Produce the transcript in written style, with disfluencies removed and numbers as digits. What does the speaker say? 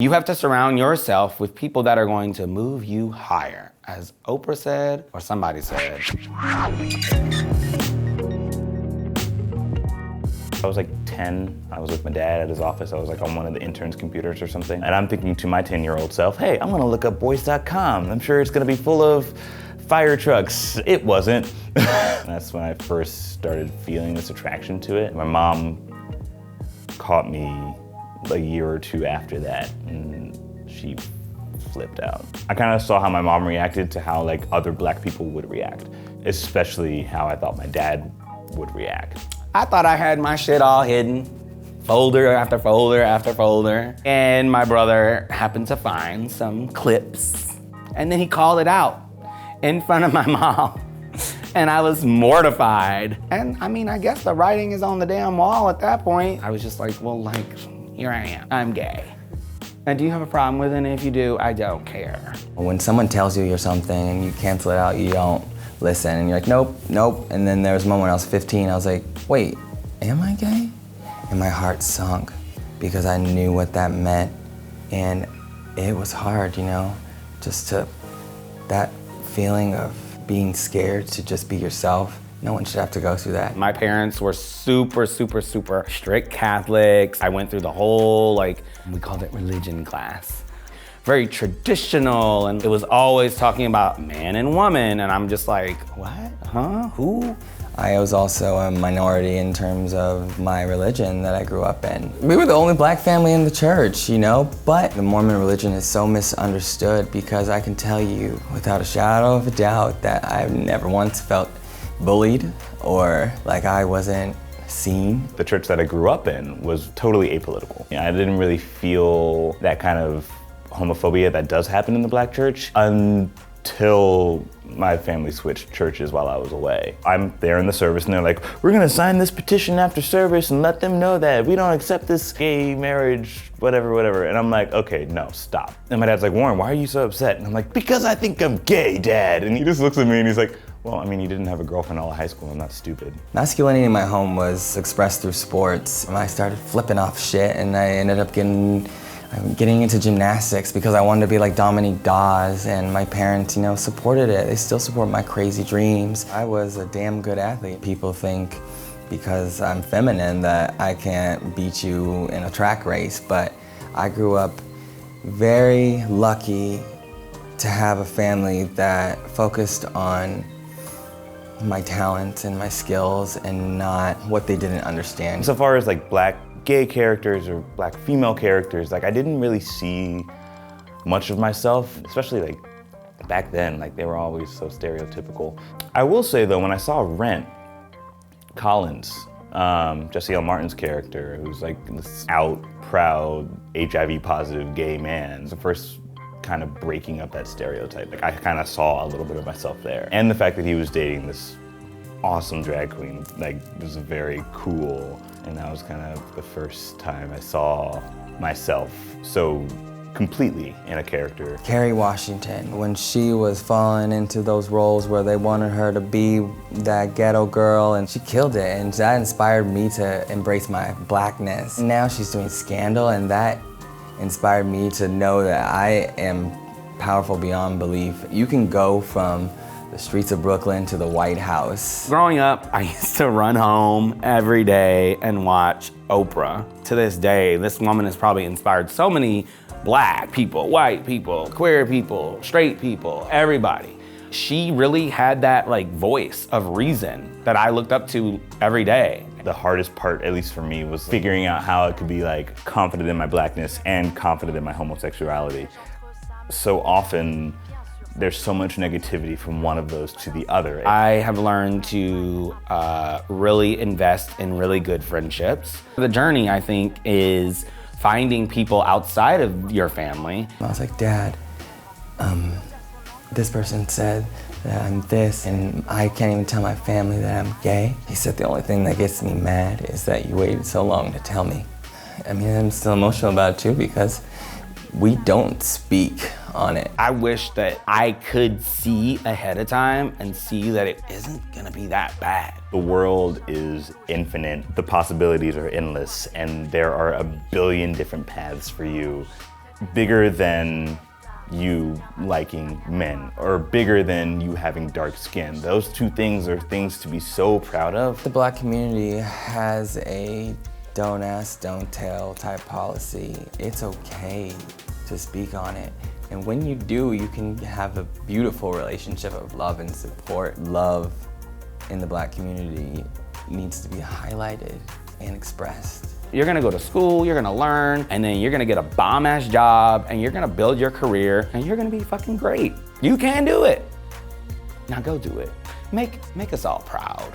You have to surround yourself with people that are going to move you higher, as Oprah said, or somebody said. I was like 10, I was with my dad at his office. I was like on one of the intern's computers or something. And I'm thinking to my 10-year-old self, hey, I'm gonna look up boys.com. I'm sure it's gonna be full of fire trucks. It wasn't. That's when I first started feeling this attraction to it. My mom caught me a year or two after that, and she flipped out. I kind of saw how my mom reacted to how like other black people would react, especially how I thought my dad would react. I thought I had my shit all hidden, folder after folder after folder, and my brother happened to find some clips, and then he called it out in front of my mom, and I was mortified. And I mean, I guess the writing is on the damn wall at that point. I was just like, well, like, here I am, I'm gay. And do you have a problem with it? And if you do, I don't care. When someone tells you you're something and you cancel it out, you don't listen, and you're like, nope, nope. And then there was a moment when I was 15, I was like, wait, am I gay? And my heart sunk because I knew what that meant. And it was hard, you know, that feeling of being scared to just be yourself. No one should have to go through that. My parents were super, super, super strict Catholics. I went through the whole, like, we called it religion class. Very traditional, and it was always talking about man and woman, and I'm just like, what? Huh? Who? I was also a minority in terms of my religion that I grew up in. We were the only black family in the church, you know, but the Mormon religion is so misunderstood because I can tell you without a shadow of a doubt that I've never once felt bullied or like I wasn't seen. The church that I grew up in was totally apolitical. I didn't really feel that kind of homophobia that does happen in the black church until my family switched churches while I was away. I'm there in the service and they're like, we're gonna sign this petition after service and let them know that we don't accept this gay marriage, whatever. And I'm like, okay, no, stop. And my dad's like, Warren, why are you so upset? And I'm like, because I think I'm gay, Dad. And he just looks at me and he's like, well, I mean, you didn't have a girlfriend all of high school. I'm not stupid. Masculinity in my home was expressed through sports. And I started flipping off shit and I ended up getting into gymnastics because I wanted to be like Dominique Dawes, and my parents, you know, supported it. They still support my crazy dreams. I was a damn good athlete. People think because I'm feminine that I can't beat you in a track race, but I grew up very lucky to have a family that focused on my talents and my skills and not what they didn't understand. So far as like black gay characters or black female characters, like I didn't really see much of myself, especially like back then, like they were always so stereotypical. I will say though, when I saw Rent, Collins, Jesse L. Martin's character, who's like this out, proud, HIV positive gay man, it's the first kind of breaking up that stereotype. Like I kind of saw a little bit of myself there. And the fact that he was dating this awesome drag queen, like was very cool. And that was kind of the first time I saw myself so completely in a character. Kerry Washington, when she was falling into those roles where they wanted her to be that ghetto girl, and she killed it, and that inspired me to embrace my blackness. Now she's doing Scandal, and that inspired me to know that I am powerful beyond belief. You can go from the streets of Brooklyn to the White House. Growing up, I used to run home every day and watch Oprah. To this day, this woman has probably inspired so many black people, white people, queer people, straight people, everybody. She really had that like voice of reason that I looked up to every day. The hardest part, at least for me, was figuring out how I could be like confident in my blackness and confident in my homosexuality. So often, there's so much negativity from one of those to the other. I have learned to really invest in really good friendships. The journey, I think, is finding people outside of your family. I was like, Dad, this person said that I'm this, and I can't even tell my family that I'm gay. He said, the only thing that gets me mad is that you waited so long to tell me. I mean, I'm still emotional about it too because we don't speak on it. I wish that I could see ahead of time and see that it isn't gonna be that bad. The world is infinite, the possibilities are endless, and there are a billion different paths for you bigger than you liking men or bigger than you having dark skin. Those two things are things to be so proud of. The Black community has a don't ask, don't tell type policy. It's okay to speak on it. And when you do, you can have a beautiful relationship of love and support. Love in the Black community needs to be highlighted and expressed. You're gonna go to school, you're gonna learn, and then you're gonna get a bomb-ass job, and you're gonna build your career, and you're gonna be fucking great. You can do it. Now go do it. Make us all proud.